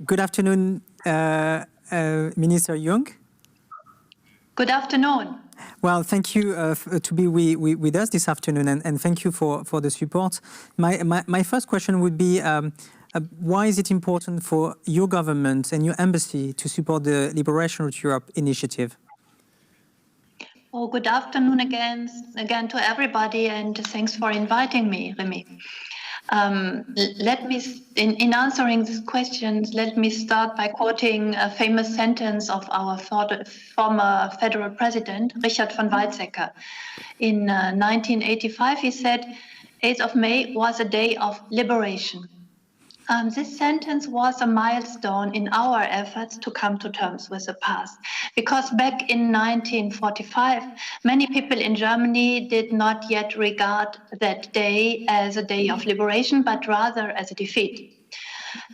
Good afternoon, Minister Jung. Good afternoon. Well, thank you to be with us this afternoon, and thank you for the support. My first question would be, why is it important for your government and your embassy to support the Liberation Route Europe initiative? Oh, good afternoon again to everybody, and thanks for inviting me, Remy. In answering these questions, let me start by quoting a famous sentence of our former federal president, Richard von Weizsäcker. In 1985, he said, 8th of May was a day of liberation. This sentence was a milestone in our efforts to come to terms with the past, because back in 1945, many people in Germany did not yet regard that day as a day of liberation, but rather as a defeat.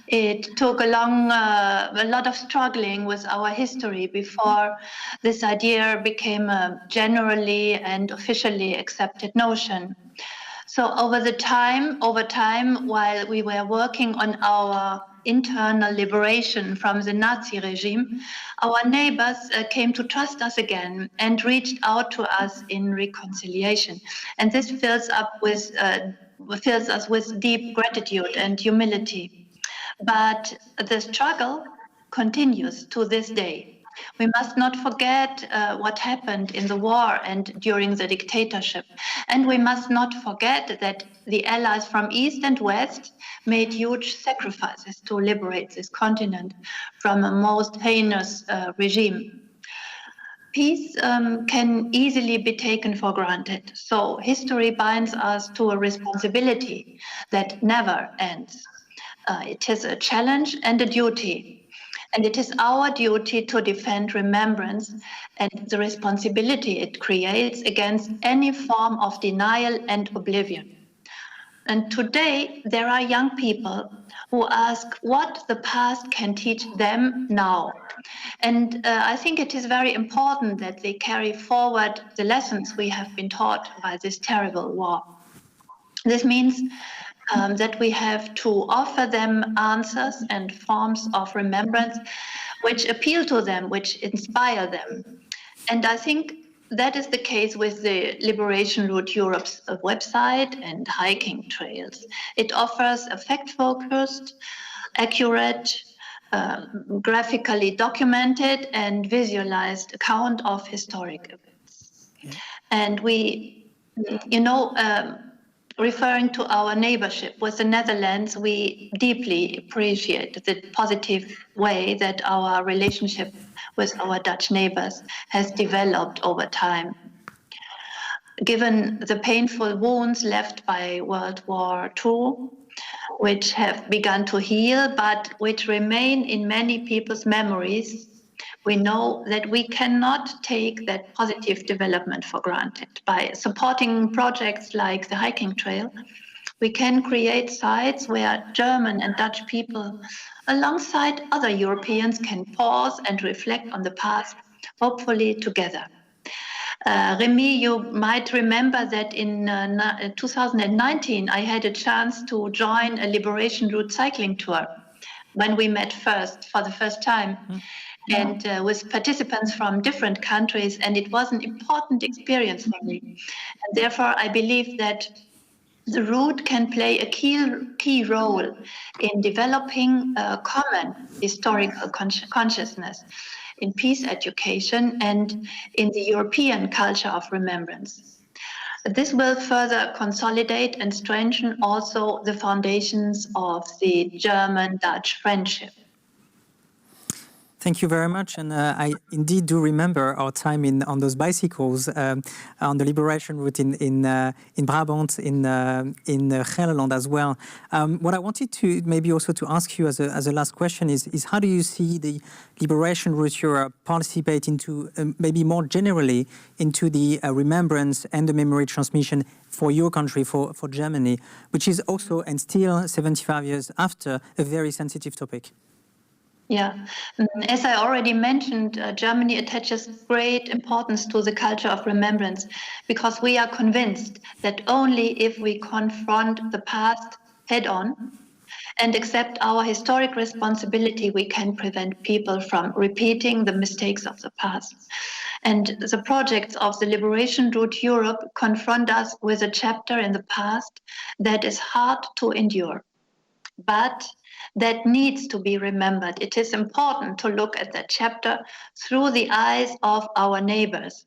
It took a lot of struggling with our history before this idea became a generally and officially accepted notion. So over time, while we were working on our internal liberation from the Nazi regime, our neighbors came to trust us again and reached out to us in reconciliation. And this fills us with deep gratitude and humility. But the struggle continues to this day. We must not forget what happened in the war and during the dictatorship. And we must not forget that the allies from East and West made huge sacrifices to liberate this continent from a most heinous regime. Peace can easily be taken for granted. So history binds us to a responsibility that never ends. It is a challenge and a duty. And it is our duty to defend remembrance and the responsibility it creates against any form of denial and oblivion. And today, there are young people who ask what the past can teach them now. And I think it is very important that they carry forward the lessons we have been taught by this terrible war. This means that we have to offer them answers and forms of remembrance which appeal to them, which inspire them. And I think that is the case with the Liberation Route Europe's website and hiking trails. It offers a fact-focused, accurate, graphically documented and visualized account of historic events. Yeah. And we, referring to our neighborship with the Netherlands, we deeply appreciate the positive way that our relationship with our Dutch neighbors has developed over time. Given the painful wounds left by World War II, which have begun to heal, but which remain in many people's memories, we know that we cannot take that positive development for granted. By supporting projects like the hiking trail, we can create sites where German and Dutch people, alongside other Europeans, can pause and reflect on the past, hopefully together. Remy, you might remember that in 2019, I had a chance to join a Liberation Route cycling tour when we met for the first time. Mm-hmm. And with participants from different countries, and it was an important experience for me. And therefore, I believe that the route can play a key role in developing a common historical consciousness in peace education and in the European culture of remembrance. This will further consolidate and strengthen also the foundations of the German-Dutch friendship. Thank you very much, and I indeed do remember our time on those bicycles on the Liberation Route in Brabant, in Gelderland as well. What I wanted to maybe also to ask you as a last question is how do you see the Liberation Route Europe participate into maybe more generally into the remembrance and the memory transmission for your country, for Germany, which is also and still 75 years after a very sensitive topic? Yeah, as I already mentioned, Germany attaches great importance to the culture of remembrance because we are convinced that only if we confront the past head-on and accept our historic responsibility, we can prevent people from repeating the mistakes of the past. And the projects of the Liberation Route Europe confront us with a chapter in the past that is hard to endure, but that needs to be remembered. It is important to look at that chapter through the eyes of our neighbors.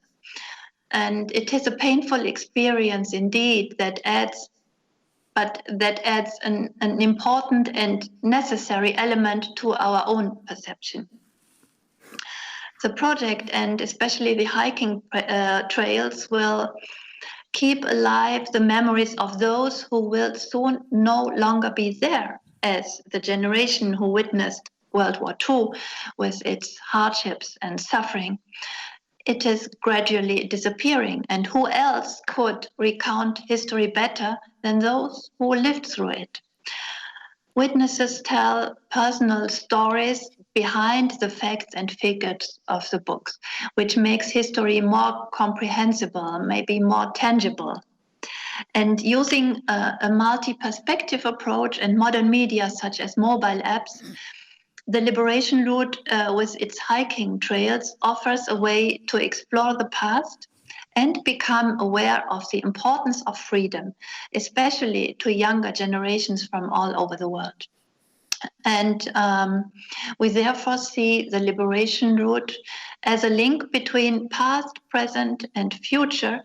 And it is a painful experience indeed that adds an important and necessary element to our own perception. The project, and especially the hiking trails, will keep alive the memories of those who will soon no longer be there, as the generation who witnessed World War II with its hardships and suffering. It is gradually disappearing, and who else could recount history better than those who lived through it? Witnesses tell personal stories behind the facts and figures of the books, which makes history more comprehensible, maybe more tangible. And using a multi-perspective approach and modern media such as mobile apps, the Liberation Route with its hiking trails offers a way to explore the past and become aware of the importance of freedom, especially to younger generations from all over the world. And we therefore see the Liberation Route as a link between past, present, and future,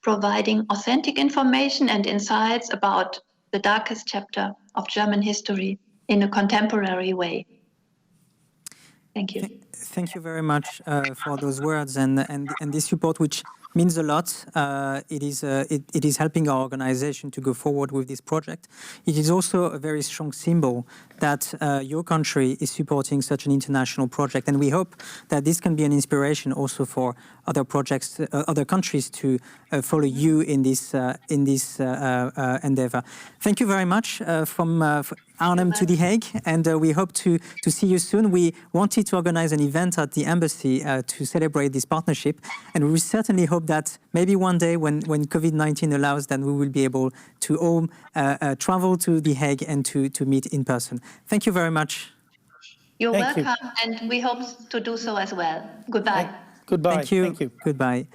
providing authentic information and insights about the darkest chapter of German history in a contemporary way. Thank you. Thank you very much for those words and this support, which means a lot. It is helping our organization to go forward with this project. It is also a very strong symbol that your country is supporting such an international project, and we hope that this can be an inspiration also for other projects, other countries to follow you in this endeavor. Thank you very much from Arnhem to The Hague, and we hope to see you soon. We wanted to organize an event at the embassy to celebrate this partnership, and we certainly hope that maybe one day when COVID-19 allows, then we will be able to all travel to The Hague and to meet in person. Thank you very much. You're welcome, and we hope to do so as well. Goodbye. Goodbye. Thank you. Thank you. Goodbye.